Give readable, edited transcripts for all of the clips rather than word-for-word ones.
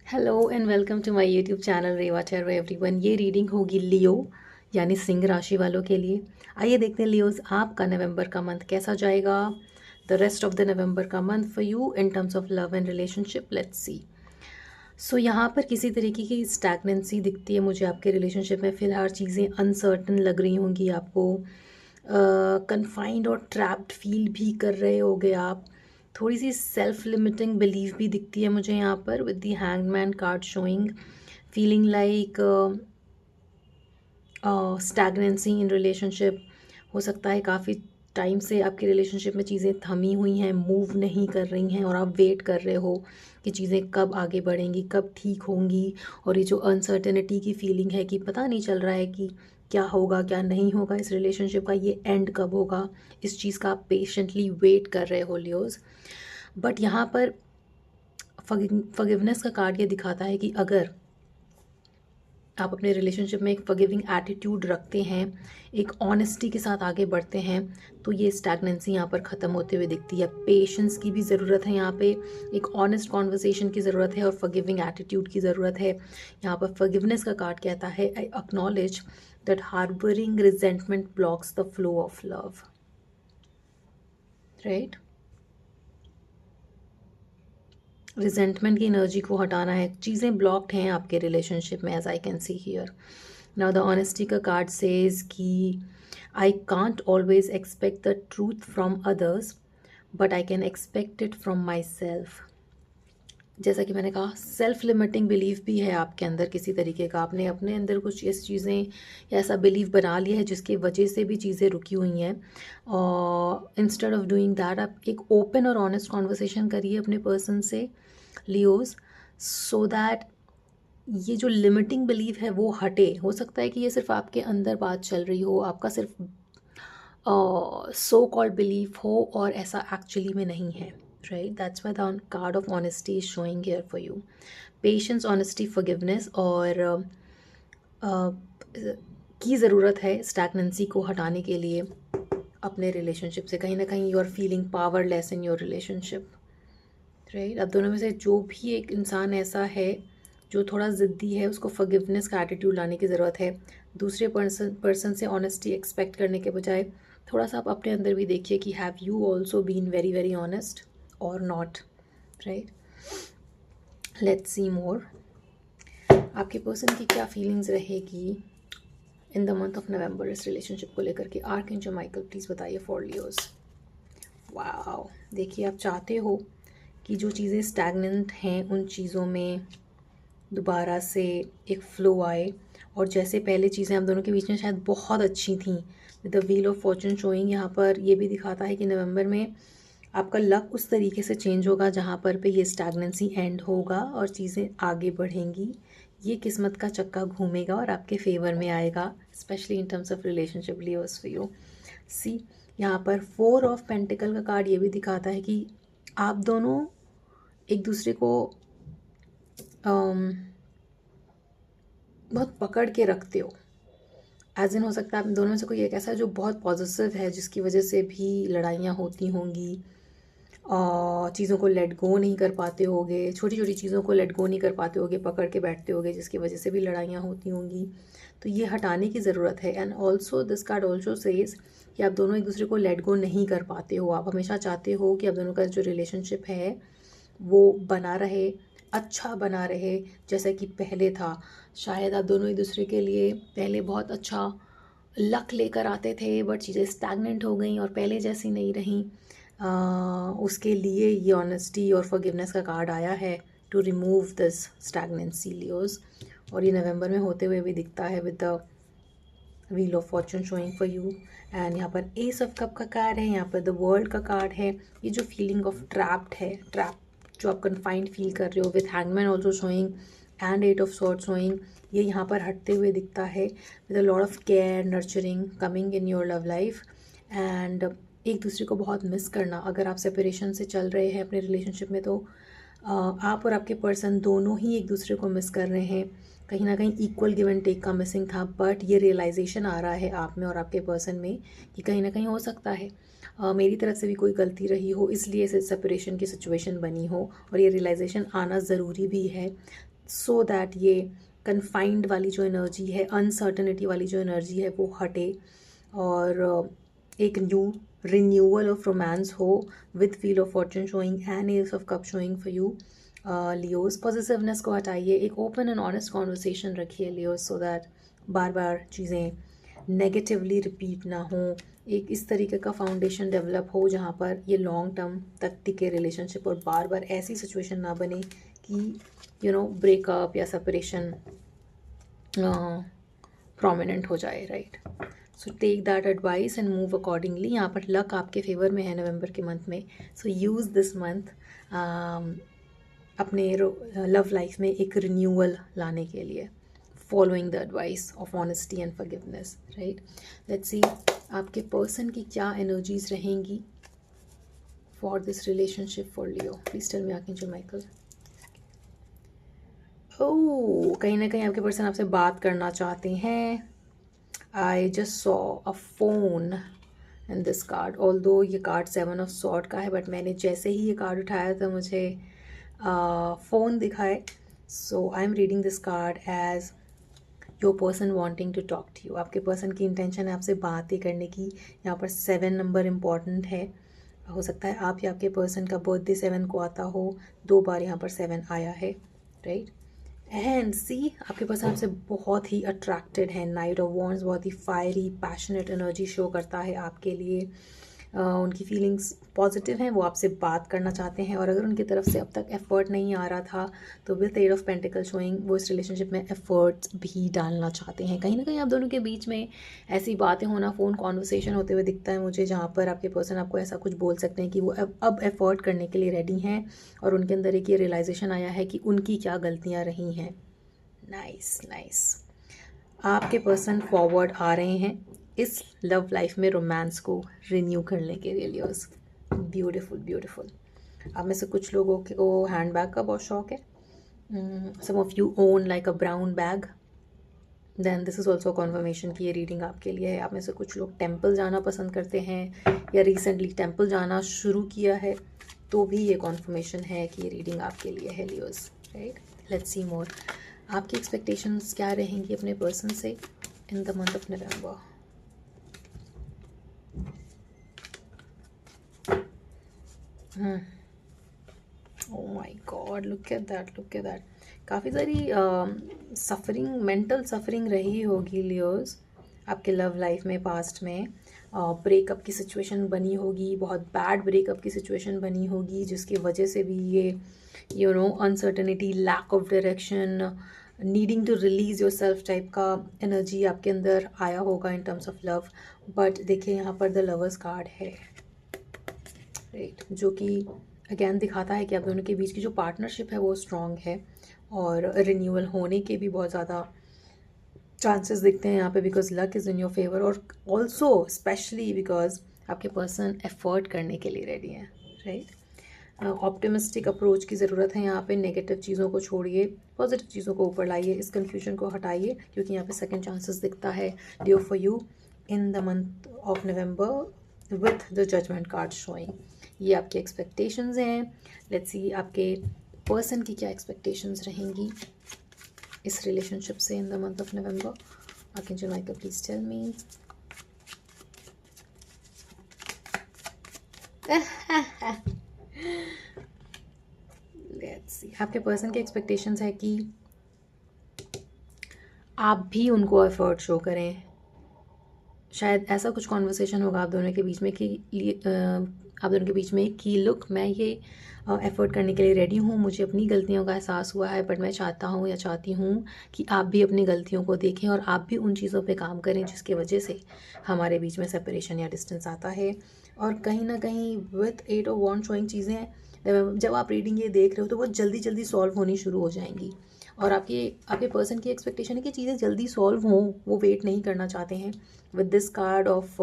Hello and welcome to my YouTube channel Reva चैरो everyone. ये reading होगी लियो यानी सिंह राशि वालों के लिए। आइए देखते हैं लियोज आपका नवंबर का मंथ कैसा जाएगा। The rest of the November का month for you in terms of love and relationship. Let's see. So यहाँ पर किसी तरीके की स्टैगनेंसी दिखती है मुझे आपके रिलेशनशिप में। फ़िलहाल चीज़ें अनसर्टन लग रही होंगी आपको, कन्फाइंड और ट्रैप्ड फील भी कर रहे होगे आप। थोड़ी सी सेल्फ लिमिटिंग बिलीव भी दिखती है मुझे यहाँ पर with the hangman card showing feeling like stagnancy in relationship. हो सकता है काफ़ी टाइम से आपके रिलेशनशिप में चीज़ें थमी हुई हैं, मूव नहीं कर रही हैं और आप वेट कर रहे हो कि चीज़ें कब आगे बढ़ेंगी, कब ठीक होंगी। और ये जो अनसर्टेनिटी की फीलिंग है कि पता नहीं चल रहा है कि क्या होगा क्या नहीं होगा इस रिलेशनशिप का, ये एंड कब होगा, इस चीज़ का आप पेशेंटली वेट कर रहे हो लियोज़। बट यहाँ पर फॉरगिवनेस का कार्ड ये दिखाता है कि अगर आप अपने रिलेशनशिप में एक फॉरगिविंग एटीट्यूड रखते हैं, एक ऑनेस्टी के साथ आगे बढ़ते हैं, तो ये स्टैगनेंसी यहाँ पर ख़त्म होते हुए दिखती है। पेशेंस की भी ज़रूरत है यहाँ पे, एक ऑनेस्ट कॉन्वर्सेशन की ज़रूरत है और फॉरगिविंग एटीट्यूड की ज़रूरत है। यहाँ पर फॉरगिवनेस का कार्ड कहता है I acknowledge that harbouring resentment blocks the flow of love. Right, resentment की एनर्जी को हटाना है। चीज़ें ब्लॉक्ड हैं आपके रिलेशनशिप में as I can see here. Now the honesty का कार्ड सेज कि I can't always expect the truth from others but I can expect it from myself. जैसा कि मैंने कहा, सेल्फ लिमिटिंग बिलीव भी है आपके अंदर किसी तरीके का। आपने अपने अंदर कुछ ऐसी चीज़ें या ऐसा बिलीव बना लिया है जिसकी वजह से भी चीज़ें रुकी हुई हैं। और इंस्टेड ऑफ डूइंग दैट आप एक ओपन और ऑनेस्ट कॉन्वर्सेशन करिए अपने पर्सन से लियोज, सो दैट ये जो लिमिटिंग बिलीव है वो हटे। हो सकता है कि ये सिर्फ आपके अंदर बात चल रही हो, आपका सिर्फ सो कॉल्ड बिलीफ हो और ऐसा एक्चुअली में नहीं है। Right, that's why the card of honesty is showing here for you. Patience, honesty, forgiveness और की ज़रूरत है स्टैगनेंसी को हटाने के लिए अपने रिलेशनशिप से। कहीं ना कहीं you are feeling powerless in your relationship. Right, अब दोनों में से जो भी एक इंसान ऐसा है जो थोड़ा ज़िद्दी है, उसको फॉरगिवनेस का एटीट्यूड लाने की ज़रूरत है। दूसरे पर्सन से ऑनेस्टी एक्सपेक्ट करने के बजाय थोड़ा सा आप अपने अंदर भी देखिए कि have you also been very very honest और not. Right, let's see more. आपके पर्सन की क्या फीलिंग्स रहेगी in the month of November इस रिलेशनशिप को लेकर के। आर्कएंजल माइकल प्लीज़ बताइए फॉर लियोस। वाओ, देखिए आप चाहते हो कि जो चीज़ें स्टैगनेंट हैं उन चीज़ों में दोबारा से एक फ़्लो आए। और जैसे पहले चीज़ें आप दोनों के बीच में शायद बहुत अच्छी थी, with the wheel of fortune showing, यहाँ पर ये भी दिखाता है कि नवंबर में आपका लक उस तरीके से चेंज होगा जहाँ पर पे ये स्टैगनेंसी एंड होगा और चीज़ें आगे बढ़ेंगी। ये किस्मत का चक्का घूमेगा और आपके फेवर में आएगा, specially in terms of relationship Leos for you. See, यहाँ पर 4 ऑफ पेंटिकल का कार्ड ये भी दिखाता है कि आप दोनों एक दूसरे को बहुत पकड़ के रखते हो। एज इन हो सकता है आप दोनों में से कोई एक ऐसा है जो बहुत पॉजिटिव है, जिसकी वजह से भी लड़ाइयाँ होती होंगी और चीज़ों को लेट गो नहीं कर पाते होगे, छोटी छोटी चीज़ों को लेट गो नहीं कर पाते होगे, पकड़ के बैठते होगे, जिसकी वजह से भी लड़ाइयाँ होती होंगी। तो ये हटाने की ज़रूरत है। And also this card also says कि आप दोनों एक दूसरे को लेट गो नहीं कर पाते हो। आप हमेशा चाहते हो कि आप दोनों का जो रिलेशनशिप है वो बना रहे, अच्छा बना रहे जैसा कि पहले था। शायद आप दोनों एक दूसरे के लिए पहले बहुत अच्छा लक लेकर आते थे, बट चीज़ें स्टैगनेंट हो गई और पहले जैसी नहीं रहीं। उसके लिए ये ऑनेस्टी और फॉरगिवनेस का कार्ड आया है to remove this stagnancy Leos. और ये नवंबर में होते हुए भी दिखता है with the wheel of fortune showing for you. And यहाँ पर एस ऑफ कप का कार्ड है, यहाँ पर द वर्ल्ड का कार्ड है। ये जो फीलिंग ऑफ ट्रैप्ड है, ट्रैप जो आप कन्फाइंड फील कर रहे हो, with hangman also showing and 8 of swords showing, ये यहाँ पर हटते हुए दिखता है with a lot of care, nurturing coming in your love life. And एक दूसरे को बहुत मिस करना। अगर आप सेपरेशन से चल रहे हैं अपने रिलेशनशिप में, तो आप और आपके पर्सन दोनों ही एक दूसरे को मिस कर रहे हैं। कहीं ना कहीं इक्वल गिव एंड टेक का मिसिंग था, बट ये रियलाइजेशन आ रहा है आप में और आपके पर्सन में कि कहीं ना कहीं हो सकता है मेरी तरफ से भी कोई गलती रही हो, इसलिए सेपरेशन की सिचुएशन बनी हो। और ये रियलाइजेशन आना ज़रूरी भी है। सो दैट ये कन्फाइंड वाली जो एनर्जी है, अनसर्टनिटी वाली जो एनर्जी है वो हटे और एक न्यू रिन्यूअल ऑफ रोमांस हो with wheel of fortune showing and S of cup showing for you. Leos positiveness को हटाइए, एक ओपन एंड ऑनेस्ट कॉन्वर्सेशन रखिए लियोस, सो दैट बार बार चीज़ें नेगेटिवली रिपीट ना हो। एक इस तरीके का फाउंडेशन डेवलप हो जहाँ पर ये लॉन्ग टर्म तक टिके रिलेशनशिप, और बार बार ऐसी सिचुएशन ना बने कि ब्रेकअप या सेपरेशन प्रोमिनेंट हो जाए, right. So take that advice and move accordingly. यहाँ पर लक आपके फेवर में है नवंबर के मंथ में, सो यूज़ दिस मंथ अपने लव लाइफ में एक रिन्यूअल लाने के लिए, following the advice of honesty and forgiveness, right. Let's see आपके पर्सन की क्या एनर्जीज रहेंगी for this relationship for Leo. Please tell me archangel Michael. Oh, कहीं ना कहीं आपके पर्सन आपसे बात करना चाहते हैं। I just saw a phone in this card, although ये कार्ड 7 ऑफ सॉर्ड का है, बट मैंने जैसे ही ये कार्ड उठाया तो मुझे फ़ोन दिखाए। So I am reading this card as your person wanting to talk to you. आपके पर्सन की इंटेंशन है आपसे बातें करने की। यहाँ पर 7 नंबर इम्पॉर्टेंट है। हो सकता है आप या आपके पर्सन का बर्थडे 7 को आता हो, 2 बार यहाँ पर 7 आया है, राइट। एंड सी आपके पर्सन आपसे बहुत ही अट्रैक्टेड है। नाइट ऑफ वॉन्ड्स बहुत ही फायरी पैशनेट एनर्जी शो करता है आपके लिए। उनकी फीलिंग्स पॉजिटिव हैं, वो आपसे बात करना चाहते हैं, और अगर उनकी तरफ से अब तक एफर्ट नहीं आ रहा था तो विद 8 ऑफ पेंटिकल शोइंग वो इस रिलेशनशिप में एफर्ट्स भी डालना चाहते हैं। कहीं ना कहीं आप दोनों के बीच में ऐसी बातें होना, फ़ोन कॉन्वर्सेशन होते हुए दिखता है मुझे, जहाँ पर आपके पर्सन आपको ऐसा कुछ बोल सकते हैं कि वो अब एफर्ट करने के लिए रेडी हैं, और उनके अंदर एक ये रियलाइजेशन आया है कि उनकी क्या गलतियाँ रही हैं। Nice nice. आपके पर्सन फॉरवर्ड आ रहे हैं इस लव लाइफ में रोमांस को रिन्यू करने के लिए लियोस। Beautiful beautiful. आप में से कुछ लोगों को हैंड बैग का बहुत शौक है। Some of you own like a brown bag, then this is also confirmation कि ये रीडिंग आपके लिए है। आप में से कुछ लोग टेम्पल जाना पसंद करते हैं या रिसेंटली टेम्पल जाना शुरू किया है, तो भी ये कॉन्फर्मेशन है कि ये रीडिंग आपके लिए है लियोस, राइट। लेट्स सी मोर। आपकी एक्सपेक्टेशंस क्या रहेंगी अपने पर्सन से in the month of November. Oh my God, look at that, look at that. काफ़ी सारी सफरिंग, मेंटल सफरिंग रही होगी लियोस आपके लव लाइफ में। पास्ट में ब्रेकअप की सिचुएशन बनी होगी, बहुत बैड ब्रेकअप की सिचुएशन बनी होगी, जिसकी वजह से भी ये uncertainty, lack of direction, needing to release yourself type का एनर्जी आपके अंदर आया होगा in terms of love. But देखिए यहाँ पर द लवर्स कार्ड है, राइट, जो कि अगेन दिखाता है कि आप दोनों के बीच की जो पार्टनरशिप है वो स्ट्रॉन्ग है, और रिन्यूअल होने के भी बहुत ज़्यादा चांसेस दिखते हैं यहाँ पे, because luck is in your favour, और ऑल्सो स्पेशली बिकॉज आपके पर्सन एफर्ट करने के लिए रेडी हैं, राइट। ऑप्टिमिस्टिक अप्रोच की ज़रूरत है यहाँ पे। नेगेटिव चीज़ों को छोड़िए, पॉजिटिव चीज़ों को ऊपर लाइए, इस कन्फ्यूजन को हटाइए, क्योंकि यहाँ पे सेकंड चांसेस दिखता है Leo for you in the month of November with the judgement card showing. ये आपकी एक्सपेक्टेशंस हैं। लेट्स सी आपके पर्सन की क्या एक्सपेक्टेशंस रहेंगी इस रिलेशनशिप से in the month of November. Archangel Michael please tell me. Let's see आपके पर्सन की एक्सपेक्टेशंस है कि आप भी उनको एफर्ट शो करें। शायद ऐसा कुछ कॉन्वर्सेशन होगा आप दोनों के बीच में कि लुक, मैं ये एफर्ट करने के लिए रेडी हूँ, मुझे अपनी गलतियों का एहसास हुआ है, बट मैं चाहता हूँ या चाहती हूँ कि आप भी अपनी गलतियों को देखें और आप भी उन चीज़ों पे काम करें जिसकी वजह से हमारे बीच में सेपरेशन या डिस्टेंस आता है। और कहीं ना कहीं विथ 8 ऑफ वॉन्ड शोइंग चीज़ें जब आप रीडिंग ये देख रहे हो तो वो जल्दी जल्दी सॉल्व होनी शुरू हो जाएंगी, और आपके पर्सन की एक्सपेक्टेशन है कि चीज़ें जल्दी सॉल्व हों, वो वेट नहीं करना चाहते हैं। With this card of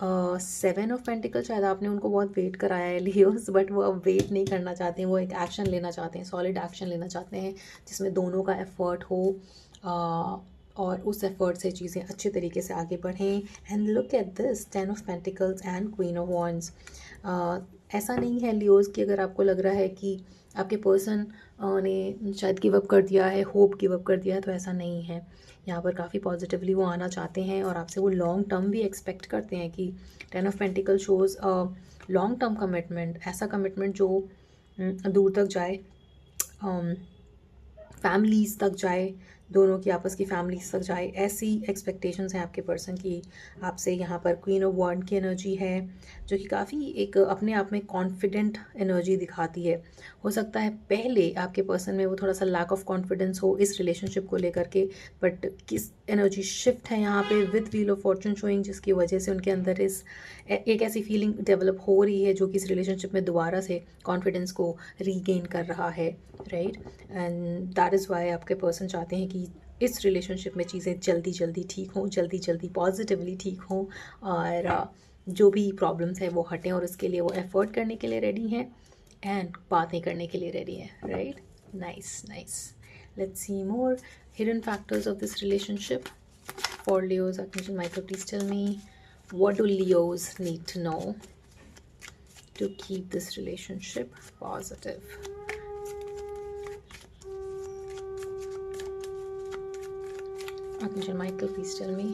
7 of pentacle, शायद आपने उनको बहुत वेट कराया है लियोस, बट वो अब वेट नहीं करना चाहते हैं, वो एक एक्शन लेना चाहते हैं, सॉलिड एक्शन लेना चाहते हैं जिसमें दोनों का एफर्ट हो, और उस एफर्ट से चीज़ें अच्छे तरीके से आगे बढ़ें। And look at this 10 of pentacles and queen of wands. ऐसा नहीं है लियोस कि अगर आपको लग रहा है कि आपके पर्सन ने शायद गिव अप कर दिया है, होप गिव अप कर दिया है, तो ऐसा नहीं है। यहाँ पर काफ़ी पॉजिटिवली वो आना चाहते हैं और आपसे वो लॉन्ग टर्म भी एक्सपेक्ट करते हैं कि 10 of pentacle shows long term commitment, ऐसा कमिटमेंट जो दूर तक जाए, फैमिलीज़ तक जाए, दोनों की आपस की फैमिलीज तक जाए, ऐसी एक्सपेक्टेशंस हैं आपके पर्सन की आपसे। यहाँ पर क्वीन ऑफ वॉन्ड की एनर्जी है जो कि काफ़ी एक अपने आप में कॉन्फिडेंट एनर्जी दिखाती है। हो सकता है पहले आपके पर्सन में वो थोड़ा सा लैक ऑफ कॉन्फिडेंस हो इस रिलेशनशिप को लेकर के, बट किस एनर्जी शिफ्ट है यहाँ पे with wheel of fortune showing, जिसकी वजह से उनके अंदर एक ऐसी फीलिंग डेवलप हो रही है जो कि इस रिलेशनशिप में दोबारा से कॉन्फिडेंस को रीगेन कर रहा है, right. And that is why आपके पर्सन चाहते हैं कि इस रिलेशनशिप में चीज़ें जल्दी जल्दी ठीक हों, जल्दी जल्दी पॉजिटिवली ठीक हों, और जो भी प्रॉब्लम्स है वो हटें, और उसके लिए वो एफर्ट करने के लिए रेडी हैं एंड बातें करने के लिए रेडी हैं, right. Nice nice. Let's see more hidden factors of this relationship for Leos. Archangel Michael, please tell me, what do Leos need to know to keep this relationship positive? Archangel Michael, please tell me.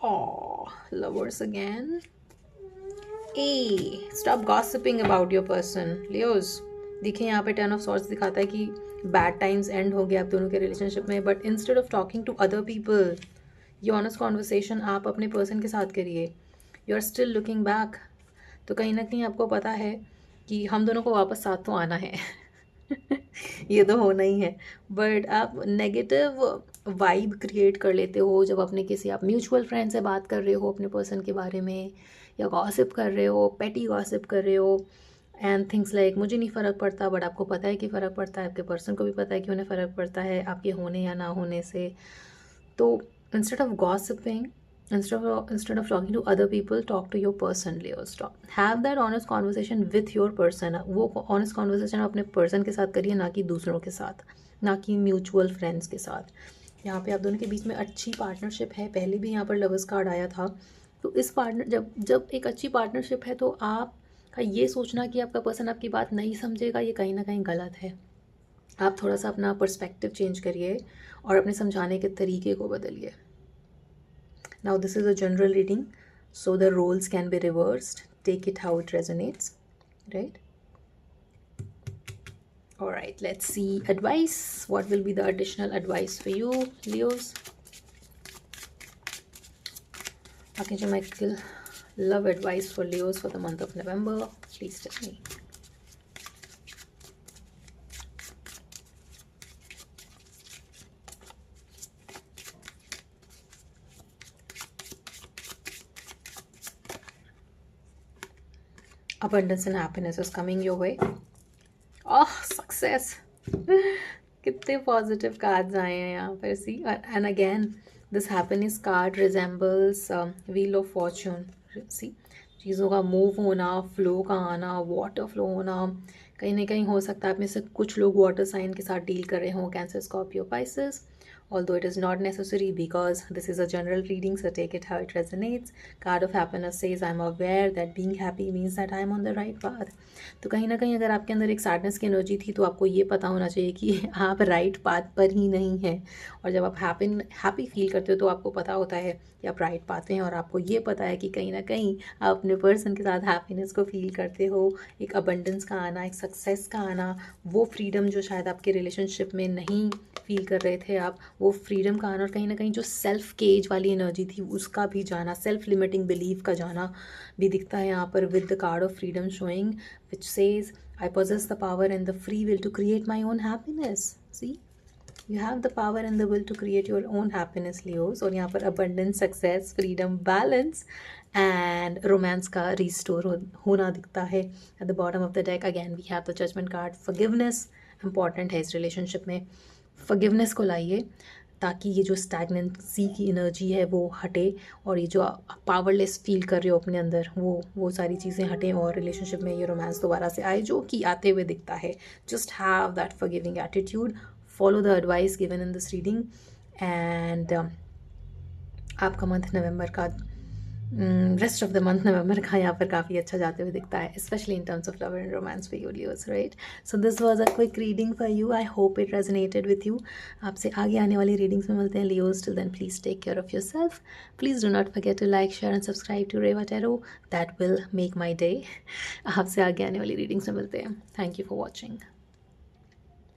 Oh, lovers again. A, stop gossiping about your person. Leos, देखिए यहाँ पे 10 of swords दिखाता है कि bad times and हो गया आप दोनों के रिलेशनशिप में, but instead of talking to other people, ये ऑनेस्ट कॉन्वर्सेशन आप अपने पर्सन के साथ करिए। You are still looking back, तो कहीं ना कहीं आपको पता है कि हम दोनों को वापस साथ तो आना है ये तो होना ही है, बट आप नेगेटिव वाइब क्रिएट कर लेते हो जब अपने किसी आप म्यूचुअल फ्रेंड से बात कर रहे हो अपने पर्सन के बारे में, या गॉसिप कर रहे हो, पेटी गॉसिप कर रहे हो एंड थिंग्स लाइक मुझे नहीं फ़र्क पड़ता, बट आपको पता है कि फ़र्क पड़ता है, आपके पर्सन को भी पता है कि उन्हें फ़र्क पड़ता है आपके होने या ना होने से। तो instead of gossiping, instead of talking to other people, talk to your person, Leo. Stop, have that honest conversation with your person. वो honest conversation अपने person के साथ करिए, ना कि दूसरों के साथ, ना कि म्यूचुअल फ्रेंड्स के साथ। यहाँ पे आप दोनों के बीच में अच्छी पार्टनरशिप है, पहले भी यहाँ पर लवर्स कार्ड आया था, तो इस पार्टनर जब एक अच्छी पार्टनरशिप है तो आपका ये सोचना कि आपका पर्सन आपकी बात नहीं समझेगा, ये कहीं ना कहीं गलत है। आप थोड़ा सा अपना पर्सपेक्टिव चेंज करिए और अपने समझाने के तरीके को बदलिए। Now this is a general reading, so the roles can be reversed. Take it how it resonates, right? All right, let's see advice. What will be the additional advice for you, Leos? Archangel Michael, love advice for Leos for the month of November. Please tell me. Abundance and happiness is coming your way. Oh, success. कितने positive cards आए हैं यहाँ पर, see. And again this happiness card resembles wheel of fortune, see. चीज़ों का move होना, flow का आना, वाटर फ्लो होना। कहीं ना कहीं हो सकता है आप में से कुछ लोग वाटर साइन के साथ डील कर रहे हों, cancer, Scorpio, Pisces, although it is not necessary because this is a general reading, so take it how it resonates. Card of happiness says I'm aware that being happy means that I'm on the right path. तो कहीं ना कहीं अगर आपके अंदर एक sadness की energy थी तो आपको ये पता होना चाहिए कि आप राइट पाथ पर ही नहीं हैं, और जब आप हैप्पी फील करते हो तो आपको पता होता है कि आप राइट पाथ हैं, और आपको ये पता है कि कहीं ना कहीं आप अपने पर्सन के साथ हैप्पीनेस को फील करते हो, एक अबंडेंस का आना, एक सक्सेस का आना, वो फ्रीडम जो शायद आपके रिलेशनशिप में नहीं फील कर रहे थे आप, वो फ्रीडम का आना, और कहीं ना कहीं जो सेल्फ केज वाली एनर्जी थी उसका भी जाना, सेल्फ लिमिटिंग बिलीफ का जाना भी दिखता है यहाँ पर with the card of freedom showing which says I possess the power and the free will to create my own happiness. See, you have the power and the will to create your own happiness, Leos. और यहाँ पर abundance, success, freedom, balance and romance का restore होना दिखता है। At the bottom of the deck again we have the judgment card. Forgiveness important है इस relationship में, forgiveness को लाइए ताकि ये जो स्टैगनेंसी की एनर्जी है वो हटे, और ये जो पावरलेस फील कर रहे हो अपने अंदर वो सारी चीज़ें हटें, और रिलेशनशिप में ये रोमांस दोबारा से आए जो कि आते हुए दिखता है। Just have that forgiving attitude, follow the advice given in this reading, and आपका मंथ नवंबर का रेस्ट ऑफ द मंथ नवंबर का यहाँ पर काफ़ी अच्छा जाते हुए दिखता है, specially in terms of love and romance for you Leos, right? So this was a quick reading for you, I hope it resonated with you. आपसे आगे आने वाली रीडिंग्स में मिलते हैं Leos, till then please take care of yourself, please do not forget to like share and subscribe to Reva tarot, that will make my day. आपसे आगे आने वाली रीडिंग्स में मिलते हैं। Thank you for watching.